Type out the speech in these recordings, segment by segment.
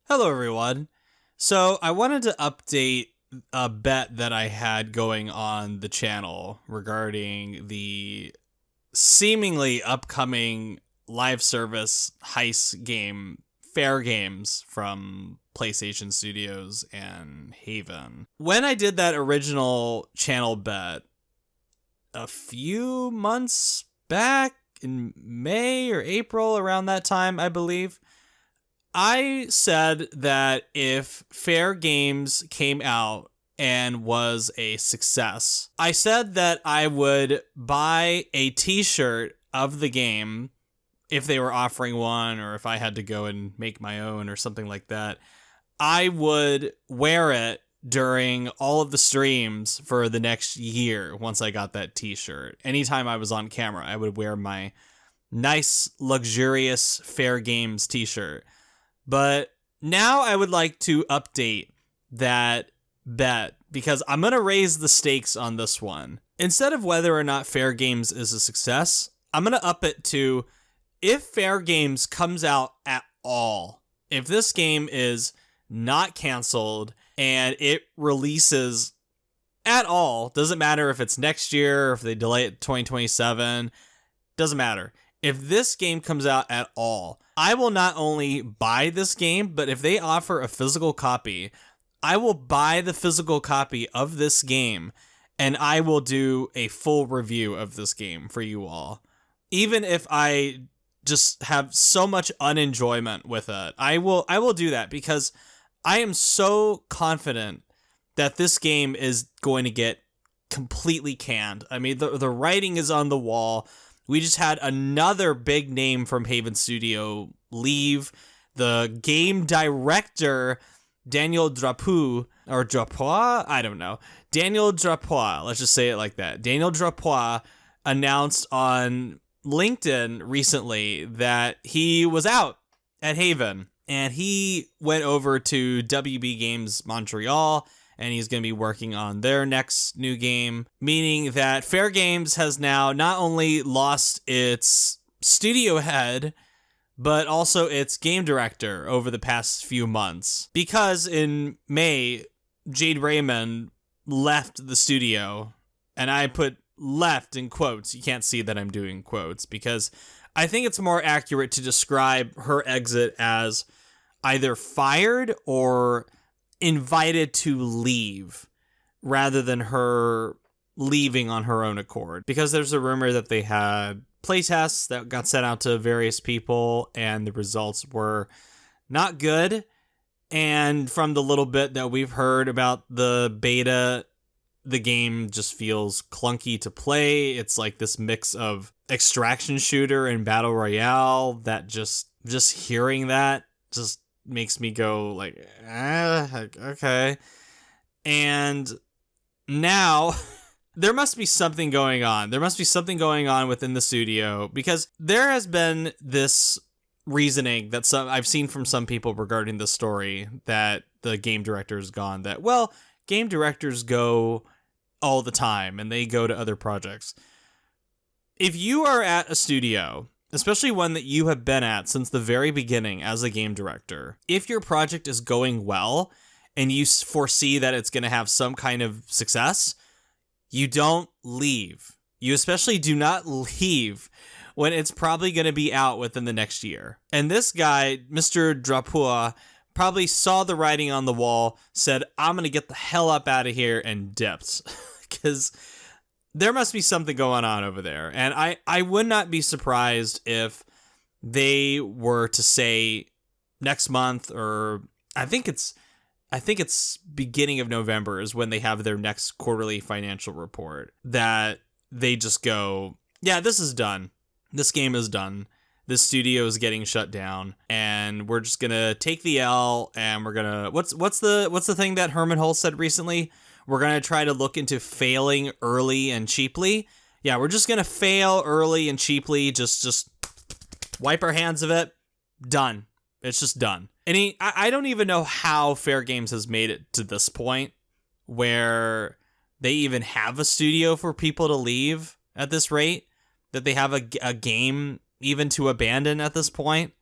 Hello, everyone. So, I wanted to update a bet that I had going on the channel regarding the seemingly upcoming live service heist game, Fairgames, from PlayStation Studios and Haven. When I did that original channel bet a few months back in May or April, around that time, I believe, I said that if Fairgames came out and was a success, I said that I would buy a t-shirt of the game if they were offering one, or if I had to go and make my own or something like that. I would wear it during all of the streams for the next year once I got that t-shirt. Anytime I was on camera, I would wear my nice, luxurious Fairgames t-shirt. But now I would like to update that bet because I'm going to raise the stakes on this one. Instead of whether or not Fairgames is a success, I'm going to up it to if Fairgames comes out at all. If this game is not canceled and it releases at all, doesn't matter if it's next year or if they delay it to 2027, doesn't matter. If this game comes out at all, I will not only buy this game, but if they offer a physical copy, I will buy the physical copy of this game and I will do a full review of this game for you all. Even if I just have so much unenjoyment with it, I will do that because I am so confident that this game is going to get completely canned. I mean, the writing is on the wall. We just had another big name from Haven Studio leave. The game director, Daniel Drapeau, or Drapeau, I don't know. Daniel Drapeau, let's just say it like that. Daniel Drapeau announced on LinkedIn recently that he was out at Haven, and he went over to WB Games Montreal, and he's going to be working on their next new game, meaning that Fairgames has now not only lost its studio head, but also its game director over the past few months. Because in May, Jade Raymond left the studio, and I put left in quotes. You can't see that I'm doing quotes, because I think it's more accurate to describe her exit as either fired or invited to leave rather than her leaving on her own accord, because there's a rumor that they had playtests that got sent out to various people and the results were not good. And from the little bit that we've heard about the beta, the game just feels clunky to play. It's like this mix of extraction shooter and battle royale that just hearing that just makes me go like, okay. And now there must be something going on. There must be something going on within the studio, because there has been this reasoning that I've seen from some people regarding the story that the game director is gone, that, well, game directors go all the time and they go to other projects. If you are at a studio, especially one that you have been at since the very beginning as a game director, if your project is going well and you foresee that it's going to have some kind of success, you don't leave. You especially do not leave when it's probably going to be out within the next year. And this guy, Mr. Drapeau, probably saw the writing on the wall, said, I'm going to get the hell up out of here, and dipped. Because there must be something going on over there. And I would not be surprised if they were to say next month, or I think it's beginning of November is when they have their next quarterly financial report, that they just go, yeah, this is done. This game is done. This studio is getting shut down, and we're just gonna take the L, and we're gonna what's the thing that Herman Hulse said recently? We're gonna try to look into failing early and cheaply. Yeah, we're just gonna fail early and cheaply. Just wipe our hands of it. Done. It's just done. And I don't even know how Fairgames has made it to this point where they even have a studio for people to leave at this rate, that they have a game even to abandon at this point.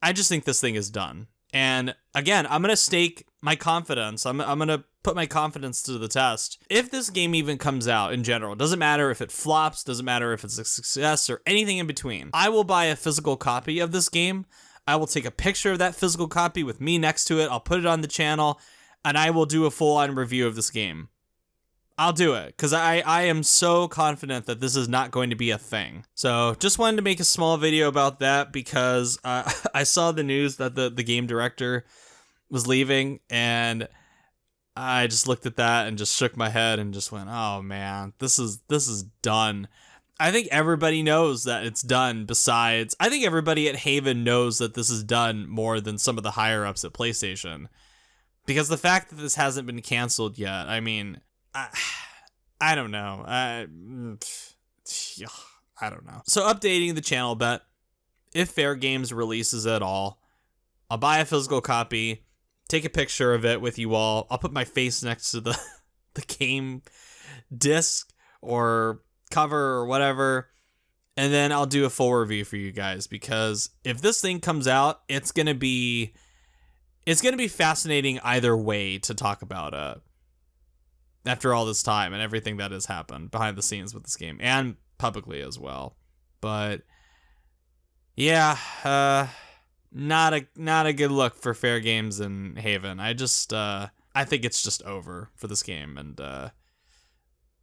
I just think this thing is done. And again, I'm going to stake my confidence. I'm going to put my confidence to the test. If this game even comes out in general, doesn't matter if it flops, doesn't matter if it's a success or anything in between, I will buy a physical copy of this game. I will take a picture of that physical copy with me next to it. I'll put it on the channel and I will do a full-on review of this game. I'll do it because I am so confident that this is not going to be a thing. So just wanted to make a small video about that because I saw the news that the game director was leaving, and I just looked at that and just shook my head and just went, oh man, this is done. I think everybody knows that it's done. Besides, I think everybody at Haven knows that this is done more than some of the higher ups at PlayStation, because the fact that this hasn't been canceled yet, I mean, I don't know. I don't know. So updating the channel bet, if Fairgames releases at all, I'll buy a physical copy, take a picture of it with you all. I'll put my face next to the game disc or cover or whatever, and then I'll do a full review for you guys, because if this thing comes out, it's gonna be fascinating either way to talk about it. After all this time and everything that has happened behind the scenes with this game and publicly as well. But yeah, not a good look for Fairgames and Haven. I think it's just over for this game. And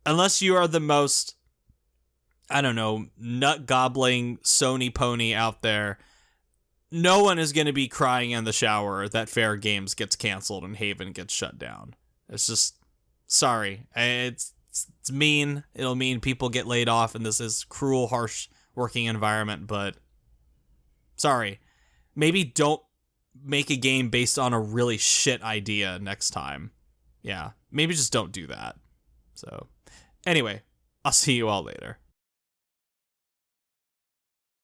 unless you are the most, I don't know, nut gobbling Sony pony out there, no one is going to be crying in the shower that Fairgames gets canceled and Haven gets shut down. It's just, sorry, it's mean. It'll mean people get laid off, and this is cruel, harsh working environment, but sorry. Maybe don't make a game based on a really shit idea next time. Yeah, maybe just don't do that. So, anyway, I'll see you all later.